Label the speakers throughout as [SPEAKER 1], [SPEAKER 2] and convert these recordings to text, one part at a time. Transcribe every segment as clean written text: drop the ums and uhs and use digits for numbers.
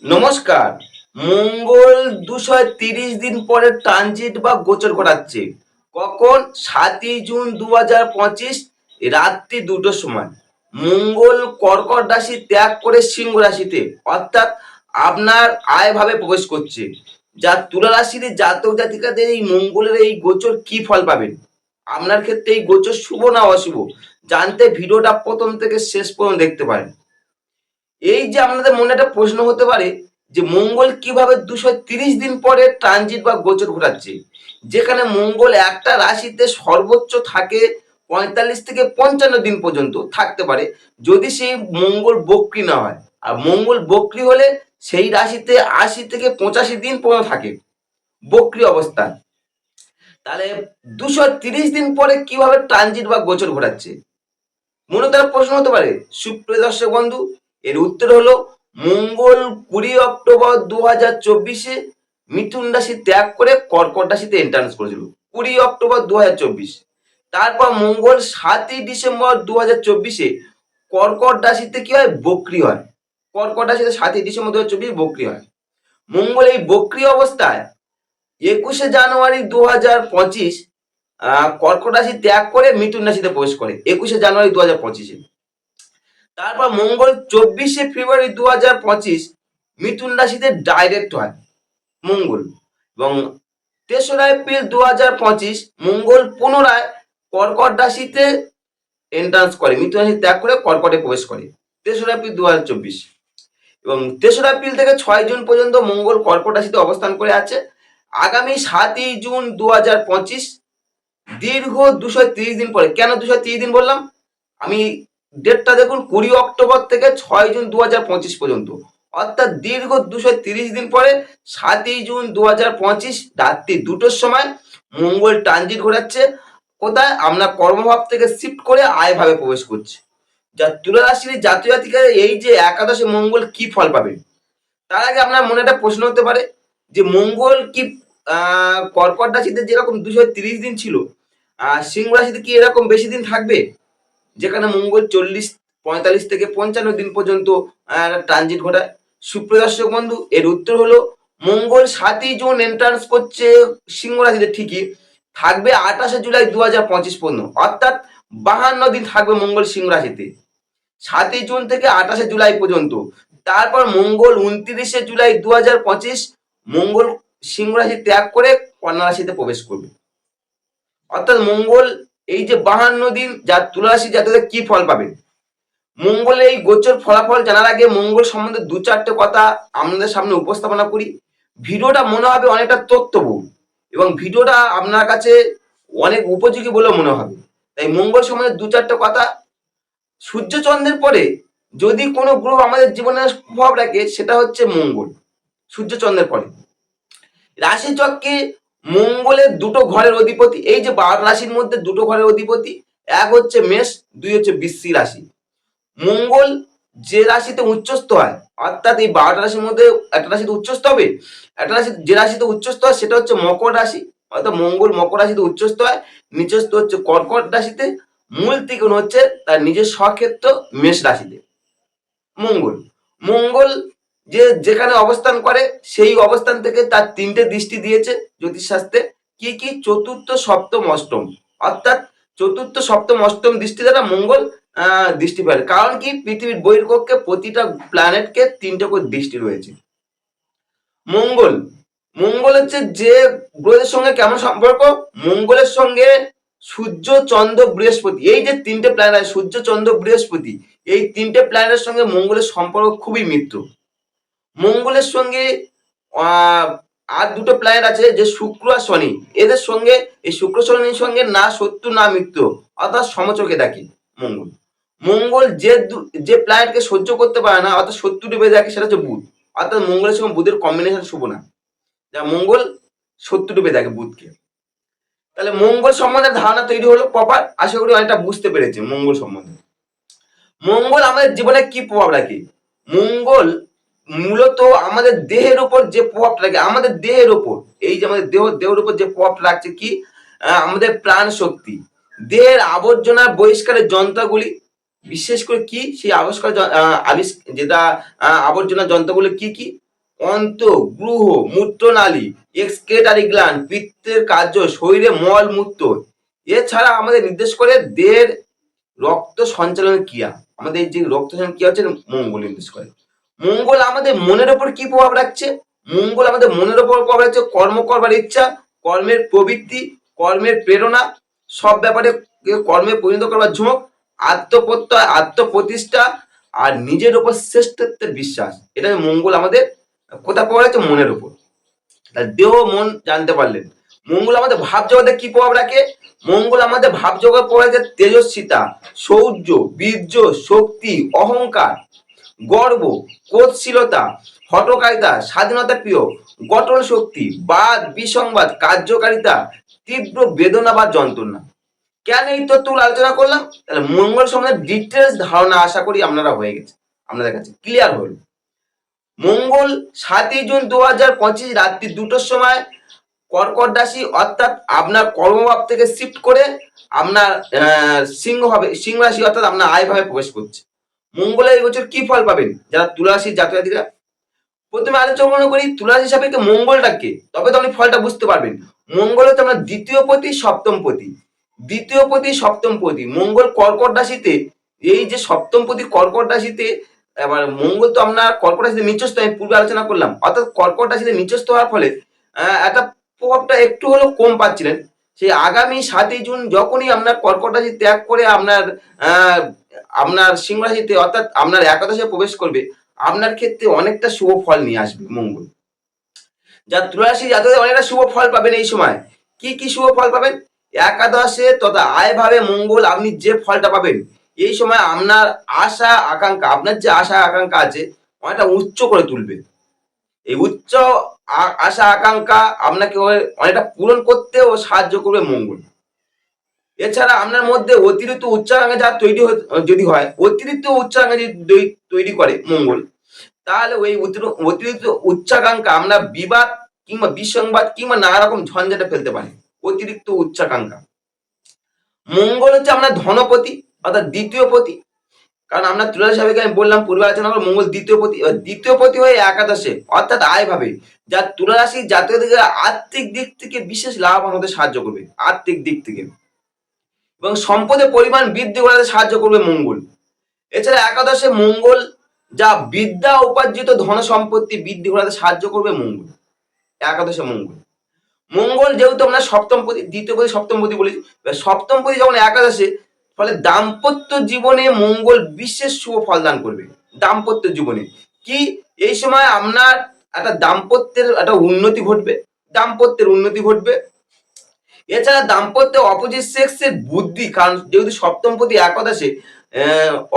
[SPEAKER 1] নমস্কার। মঙ্গল 230 দিন পরে ট্রানজিট বা গোচর ঘটাচ্ছে। কখন? 7ই জুন 2025 রাত্রি 2টোর সময়। মঙ্গল কর্কট রাশি ত্যাগ করে সিংহ রাশিতে, অর্থাৎ আপনার আয় ভাবে প্রবেশ করছে। যা তুলা রাশির জাতক জাতিকাদের এই মঙ্গলের এই গোচর কি ফল পাবেন, আপনার ক্ষেত্রে এই গোচর শুভ না অশুভ, জানতে ভিডিওটা প্রথম থেকে শেষ পর্যন্ত দেখতে পারেন। এই যে আপনাদের মনে একটা প্রশ্ন হতে পারে যে মঙ্গল কিভাবে 230 দিন পরে ট্রানজিট বা গোচর ঘটাচ্ছে, যেখানে মঙ্গল একটা রাশিতে সর্বোচ্চ থাকে 45 থেকে 55 দিন পর্যন্ত থাকতে পারে, যদি সেই মঙ্গল বক্রী না হয়। আর মঙ্গল বক্রী হলে সেই রাশিতে 80 থেকে 85 দিন পর্যন্ত থাকে বক্রী অবস্থায়। তাহলে 230 দিন পরে কিভাবে ট্রানজিট বা গোচর ঘটাচ্ছে, মনে তার প্রশ্ন হতে পারে। সুপ্রিয় দর্শক বন্ধু, এর উত্তর হলো মঙ্গল 20 অক্টোবর 2024 মিথুন রাশি ত্যাগ করে কর্কট রাশিতে এন্ট্রান্স করেছিল। 20 অক্টোবর 2024। তারপর মঙ্গল 7ই ডিসেম্বর 2024 কর্কট রাশিতে কি হয়? বক্রী হয়। কর্কট রাশিতে 7ই ডিসেম্বর 2024 বক্রী হয়। মঙ্গল এই বক্রী অবস্থায় 21 জানুয়ারি 2025 কর্কট রাশি ত্যাগ করে মিথুন রাশিতে প্রবেশ করে 21 জানুয়ারি 2025। তারপর মঙ্গল 24 ফেব্রুয়ারি 2025 মিথুন রাশিতে ডাইরেক্ট হয় মঙ্গল, এবং 3রা এপ্রিল 2025 মঙ্গল পুনরায় কর্কট রাশিতে এন্ট্রান্স করে, মিথুন রাশি ত্যাগ করে কর্কটে প্রবেশ করে 3রা এপ্রিল 2024। এবং 3রা এপ্রিল থেকে 6ই জুন পর্যন্ত মঙ্গল কর্কট রাশিতে অবস্থান করে আছে। আগামী 7ই জুন 2025 দীর্ঘ 230 দিন পরে। কেন 230 দিন বললাম? আমি ডেটটা দেখুন, 20 অক্টোবর থেকে 6ই জুন 2025 পর্যন্ত, অর্থাৎ দীর্ঘ 230 দিন পরে 7ই জুন 2025 রাত্রি 2টোর সময় মঙ্গল ট্রানজিট ঘটাচ্ছে। কোথায়? আমরা কর্মভাব থেকে শিফট করে আয় ভাবে প্রবেশ করছে। যা তুলা রাশির জাতক জাতিকারা এই যে একাদশে মঙ্গল কি ফল পাবে, তার আগে আপনার মনে একটা প্রশ্ন হতে পারে যে মঙ্গল কি কর্কট রাশিতে যেরকম 230 দিন ছিল, সিংহ রাশিতে কি এরকম বেশি দিন থাকবে, যেখানে মঙ্গল 45 থেকে 55 দিন পর্যন্ত ট্রানজিট ঘটায়? সুপ্রিয় দর্শক বন্ধু, এর উত্তর হলো মঙ্গল 7ই জুন এন্ট্রান্স করছে সিংহ রাশিতে, ঠিকই থাকবে 28 জুলাই 2025 পর্যন্ত, অর্থাৎ 52 দিন থাকবে মঙ্গল সিংহ রাশিতে 7ই জুন থেকে 28 জুলাই পর্যন্ত। তারপর মঙ্গল 29 জুলাই 2025 মঙ্গল সিংহ রাশি ত্যাগ করে কন্যা রাশিতে প্রবেশ করবে। অর্থাৎ মঙ্গল এই যে 52 দিন, যা তুলা রাশি জাতকরা কি ফল পাবে, মঙ্গলের এই গোচর ফলাফল জানার আগে মঙ্গল সম্বন্ধে 2-4টে কথা আমাদের সামনে উপস্থাপনা করি। ভিডিওটা মনে হবে অনেকটা তথ্যবহুল এবং ভিডিওটা আপনার কাছে অনেক উপযোগী বলে মনে হবে। তাই মঙ্গল সম্বন্ধে 2-4টে কথা। সূর্য চন্দ্রের পরে যদি কোনো গ্রহ আমাদের জীবনে প্রভাব রাখে, সেটা হচ্ছে মঙ্গল। সূর্য চন্দ্রের পরে রাশি চক্রে মঙ্গলের দুটো ঘরের অধিপতি, এই যে 12 রাশির মধ্যে দুটো ঘরের অধিপতি, এক হচ্ছে মেষ, দুই হচ্ছে বৃশ্চিক রাশি। মঙ্গল যে রাশিতে উচ্চস্থ হয়, অর্থাৎ এই 12টা রাশির মধ্যে একটা রাশিতে উচ্চস্থ হবে, একটা রাশি যে রাশিতে উচ্চস্থ হয় সেটা হচ্ছে মকর রাশি, অর্থাৎ মঙ্গল মকর রাশিতে উচ্চস্থ হয়, নিচস্থ হচ্ছে কর্কট রাশিতে, মূল ত্রিকোণ হচ্ছে তার নিজের স্বক্ষেত্র মেষ রাশিতে। মঙ্গল মঙ্গল যেখানে অবস্থান করে সেই অবস্থান থেকে তার 3টে দৃষ্টি দিয়েছে জ্যোতিষশাস্ত্রে। কি কি? চতুর্থ, সপ্তম, অষ্টম, অর্থাৎ চতুর্থ, সপ্তম, অষ্টম দৃষ্টি দ্বারা মঙ্গল দৃষ্টি পায়। কারণ কি? পৃথিবীর বহির্কক্ষে প্রতিটা প্ল্যানেটকে 3টে করে দৃষ্টি রয়েছে। মঙ্গল মঙ্গল হচ্ছে যে গ্রহের সঙ্গে কেমন সম্পর্ক? মঙ্গলের সঙ্গে সূর্য, চন্দ্র, বৃহস্পতি, এই যে 3টে প্ল্যানেট, সূর্য, চন্দ্র, বৃহস্পতি, এই 3টে প্ল্যানেটের সঙ্গে মঙ্গলের সম্পর্ক খুবই মিত্র। মঙ্গলের সঙ্গে আর দুটো প্ল্যানেট আছে যে শুক্র আর শনি, এদের সঙ্গে এই শুক্র শনির সঙ্গে না শত্রু না মিত্র, অর্থাৎ সমচকে দেখে মঙ্গল। মঙ্গল যে প্ল্যানেটকে সহ্য করতে পারে না, অর্থাৎ শত্রু ডুবে দেখে, সেটা হচ্ছে বুধ। অর্থাৎ মঙ্গলের সঙ্গে বুধের কম্বিনেশন শুভ না, যা মঙ্গল শত্রু ডুবে দেখে বুধকে। তাহলে মঙ্গল সম্বন্ধে ধারণা তৈরি হলো প্রপার। আশা করি অনেকটা বুঝতে পেরেছে মঙ্গল সম্বন্ধে। মঙ্গল আমাদের জীবনে কি প্রভাব রাখে? মঙ্গল মূলত আমাদের দেহের উপর যে প্রভাবটা রাখে, আমাদের দেহের উপর, এই যে আমাদের দেহের উপর যে প্রভাবটা রাখছে কি, আমাদের প্রাণ শক্তি, দেহের আবর্জনা বহিষ্কারের যন্ত্রগুলি, বিশেষ করে কি সেই যেটা আবর্জনা যন্ত্রগুলো কি কি? অন্ত, গ্রহ, মূত্রনালী, এক্সক্রেটারি গ্ল্যান্ড, পিত্তের কার্য, শরীরে মল মূত্র। এছাড়া আমাদের নির্দেশ করে দেহের রক্ত সঞ্চালনের ক্রিয়া। আমাদের যে রক্ত সঞ্চালন ক্রিয়া হচ্ছে মঙ্গল নির্দেশ করে। মঙ্গল আমাদের মনের ওপর কি প্রভাব রাখছে? মঙ্গল আমাদের মনের ওপর প্রভাব রাখছে কর্ম করবার ইচ্ছা, কর্মের প্রবৃত্তি, কর্মের প্রেরণা, সব ব্যাপারে কর্মে পরিণত করবার ঝোঁক, আত্মপ্রত্যয়, আত্মপ্রতিষ্ঠা আর নিজের ওপর শ্রেষ্ঠত্বের বিশ্বাস। এটা মঙ্গল আমাদের কোথায় প্রভাব রাখছে? মনের ওপর। দেহ মন জানতে পারলেন। মঙ্গল আমাদের ভাব জগতে কি প্রভাব রাখে? মঙ্গল আমাদের ভাব জগৎ প্রভাব রাখে তেজস্বিতা, শৌর্য, বীর্য, শক্তি, অহংকার, গর্ব, ক্রোধশীলতা, হঠকারিতা, স্বাধীনতা প্রিয়, গঠন শক্তি, বাদ বিসংবাদ, কার্যকারিতা, তীব্র বেদনা বা যন্ত্রণা। কেন এই তথ্যগুলো আলোচনা করলাম? তাহলে মঙ্গল সম্বন্ধে ডিটেলস ধারণা আশা করি আপনারা হয়ে গেছে, আপনাদের কাছে ক্লিয়ার হল। মঙ্গল 7ই জুন 2025 রাত্রি 2টোর সময় কর্কট রাশি অর্থাৎ আপনার কর্মভাব থেকে শিফট করে আপনার সিংহ রাশি অর্থাৎ আপনার আয় ভাবে প্রবেশ করছে। মঙ্গলের এই বছর কি ফল পাবেন যারা তুলা রাশির জাতক-জাতিকা? প্রথমে আলোচনা করি তুলা রাশি সাপেক্ষে মঙ্গলটাকে, তবে তো আপনি ফলটা বুঝতে পারবেন। মঙ্গল হচ্ছে আপনার দ্বিতীয় পতি, সপ্তম পতি। দ্বিতীয় পতি, সপ্তম পতি। মঙ্গল কর্কট রাশিতে, এই যে সপ্তম পতি কর্কট রাশিতে, এবার মঙ্গল তো আপনার কর্কট রাশিতে নিচস্থ, আমি পূর্বে আলোচনা করলাম, অর্থাৎ কর্কট রাশিতে নিচস্থ হওয়ার ফলে একটা প্রভাবটা একটু হলেও কম পাচ্ছিলেন। সেই আগামী 7ই জুন যখনই আপনার কর্কট রাশি ত্যাগ করে আপনার সিংহ রাশিতে অর্থাৎ আপনার একাদশে প্রবেশ করবে, আপনার ক্ষেত্রে অনেকটা শুভ ফল নিয়ে আসবে মঙ্গল। যা তুলা রাশি জাতকদের অনেকটা শুভ ফল পাবেন এই সময়। কি কি শুভ ফল পাবেন? একাদশে তথা আয় ভাবে মঙ্গল আপনি যে ফলটা পাবেন, এই সময় আপনার আশা আকাঙ্ক্ষা, আপনার যে আশা আকাঙ্ক্ষা আছে অনেকটা উচ্চ করে তুলবে। এই উচ্চ আশা আকাঙ্ক্ষা আপনাকে অনেকটা পূরণ করতেও সাহায্য করবে মঙ্গল। এছাড়া আপনার মধ্যে অতিরিক্ত উচ্চাকাঙ্ক্ষা যা তৈরি যদি হয়, অতিরিক্ত উচ্চাকাঙ্ক্ষা যদি তৈরি করে মঙ্গল, তাহলে ওই অতিরিক্ত উচ্চাকাঙ্ক্ষা আমরা বিবাদ কিংবা বিসংবাদ কিংবা নানা রকম ঝঞ্ঝাটে ফেলতে পারে। অতিরিক্ত উচ্চাকাঙ্ক্ষা। মঙ্গল হচ্ছে আপনার ধনপতি অর্থাৎ দ্বিতীয় পতি, কারণ আমরা তুলা রাশি সাপেক্ষে আমি বললাম পূর্বে আলোচনা করব মঙ্গল দ্বিতীয় পতি, দ্বিতীয় পতি হয়ে একাদশে অর্থাৎ আয় ভাবে, যা তুলা রাশি জাতকদের আর্থিক দিক থেকে বিশেষ লাভবান হতে সাহায্য করবে, আর্থিক দিক থেকে, এবং সম্পদের পরিমাণ বৃদ্ধি করাতে সাহায্য করবে মঙ্গল। এছাড়া একাদশে মঙ্গল যা বিদ্যা উপার্জিত ধন সম্পত্তি বৃদ্ধি করাতে সাহায্য করবে মঙ্গল। একাদশে মঙ্গল যেহেতু আমরা সপ্তম পতি, দ্বিতীয় পতি সপ্তম পতি বলি, সপ্তম পতি যখন একাদশে, ফলে দাম্পত্য জীবনে মঙ্গল বিশেষ শুভ ফল দান করবে। দাম্পত্য জীবনে কি এই সময় আপনার একটা দাম্পত্যের একটা উন্নতি ঘটবে, দাম্পত্যের উন্নতি ঘটবে। এছাড়া দাম্পত্য অপোজিট সেক্সের বুদ্ধি, কারণ যেহেতু সপ্তম পতি একাদশে,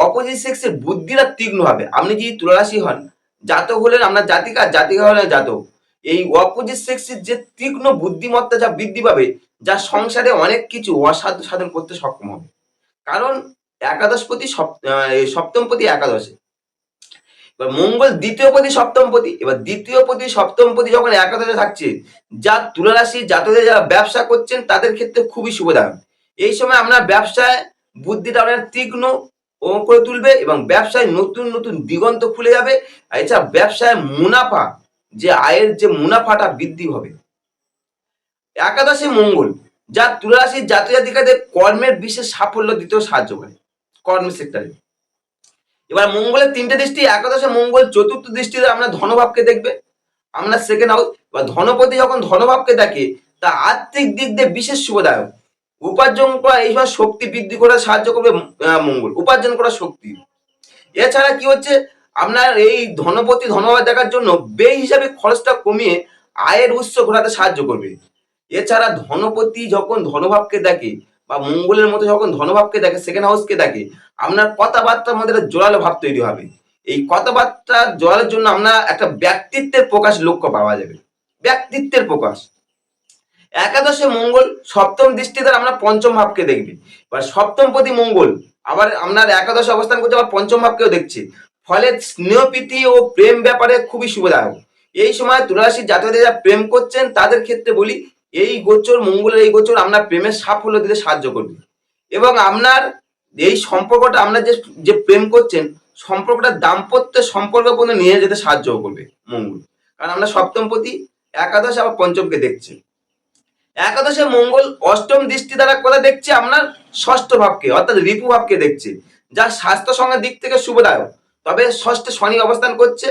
[SPEAKER 1] অপোজিট সেক্সের বুদ্ধিটা তীক্ষ্ণ হবে। আপনি যদি তুলা রাশি হন, জাতক হলেন আপনার জাতিকা, জাতিকা হলেন জাতক, এই অপোজিট সেক্সের যে তীক্ষ্ণ বুদ্ধিমত্তা যা বৃদ্ধি পাবে, যা সংসারে অনেক কিছু অসাধ্য সাধন করতে সক্ষম হবে। কারণ একাদশপতি সপ্তম পতি একাদশে, এবার মঙ্গল দ্বিতীয় পতি সপ্তম পতি, এবার দ্বিতীয় পতি সপ্তম পতি যখন একাদশে থাকছে, যা তুলা রাশি জাতকদের যারা ব্যবসা করছেন তাদের ক্ষেত্রে খুবই সুবিধাজনক। এই সময় আপনার ব্যবসায় বুদ্ধিটা অনেক তীক্ষ্ণ করে তুলবে এবং ব্যবসায় নতুন নতুন দিগন্ত খুলে যাবে। এছাড়া ব্যবসায় মুনাফা, যে আয়ের যে মুনাফাটা বৃদ্ধি হবে। একাদশে মঙ্গল যা তুলা রাশির জাতক জাতিকাদের কর্মের বিশেষ সাফল্য দিতেও সাহায্য করে, কর্মের সেক্টরে। এবার মঙ্গলের 3টে দৃষ্টি, একাদশে মঙ্গল চতুর্থ দৃষ্টিতে আমরা ধনভাবকে দেখবে, আমরা সেকেন্ড হাউস। বা ধনপতি যখন ধনভাবকে দেখে, তা আর্থিক দিক দিয়ে বিশেষ শুভদায়ক। উপার্জন করা এই সময় শক্তি বৃদ্ধি করা সাহায্য করবে মঙ্গল, উপার্জন করা শক্তি। এছাড়া কি হচ্ছে, আপনার এই ধনপতি ধনভাব দেখার জন্য ব্যয় হিসাবে খরচটা কমিয়ে আয়ের উৎস ঘটাতে সাহায্য করবে। এছাড়া ধনপতি যখন ধনভাবকে দেখে বা মঙ্গলের মতো যখন ধনভাবকে দেখে, সেকেন্ড হাউসকে দেখে, আপনার কথাবার্তার মধ্যে একটা জোরালো ভাব তৈরি হবে। এই কথাবার্তা জোরালোর জন্য আমরা একটা ব্যক্তিত্বের প্রকাশ লক্ষ্য পাওয়া যাবে, ব্যক্তিত্বের প্রকাশ। একাদশে মঙ্গল সপ্তম দৃষ্টি দ্বারা আমরা পঞ্চম ভাবকে দেখবি, এবার সপ্তম পতি মঙ্গল আবার আপনার একাদশে অবস্থান করছে, আবার পঞ্চম ভাবকেও দেখছে। ফলে স্নেহপ্রীতি ও প্রেম ব্যাপারে খুবই সুবিধাজনক। এই সময় তুলা রাশির জাতকরা যারা প্রেম করছেন তাদের ক্ষেত্রে বলি, এই গোচর মঙ্গলের এই গোচর আপনার প্রেমের সাফল্য দিতে সাহায্য করবে। এবং আপনার এই সম্পর্কটা আপনার যে প্রেম করছেন, সম্পর্কটা দাম্পত্য সম্পর্ক পর্যন্ত নিয়ে যেতে সাহায্য করবে মঙ্গল। কারণ আমরা সপ্তমপতি, একাদশ আবার পঞ্চমকে দেখছি। একাদশে মঙ্গল অষ্টম দৃষ্টি দ্বারা কোথা দেখছে, আপনার ষষ্ঠ ভাবকে অর্থাৎ রিপু ভাবকে দেখছে, যা স্বাস্থ্য সংজ্ঞার দিক থেকে শুভদায়ক। তবে ষষ্ঠে শনি অবস্থান করছে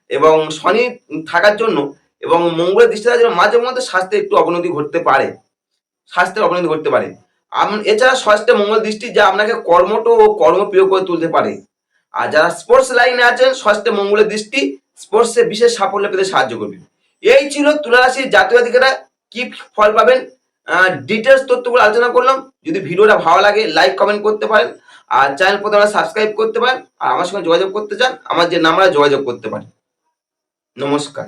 [SPEAKER 1] এবং শনি থাকার জন্য এবং মঙ্গলের দৃষ্টি থাকার জন্য মাঝে মধ্যে স্বাস্থ্যে একটু অবনতি ঘটতে পারে, এছাড়া ষষ্ঠে মঙ্গল দৃষ্টি যা আপনাকে কর্মঠ ও কর্মপ্রিয় করে তুলতে পারে। আর যারা স্পোর্টস লাইনে আছেন, ষষ্ঠে মঙ্গলের দৃষ্টি স্পোর্টসে বিশেষ সাফল্য পেতে সাহায্য করবে। এই ছিল তুলা রাশির জাতক জাতিকারা কি ফল পাবেন, ডিটেলস তথ্যগুলো আলোচনা করলাম। যদি ভিডিওটা ভালো লাগে লাইক কমেন্ট করতে পারেন, আর চ্যানেল প্রথমে সাবস্ক্রাইব করতে পারেন, আর আমার সঙ্গে যোগাযোগ করতে চান আমার যে নাম্বারে যোগাযোগ করতে পারেন। নমস্কার।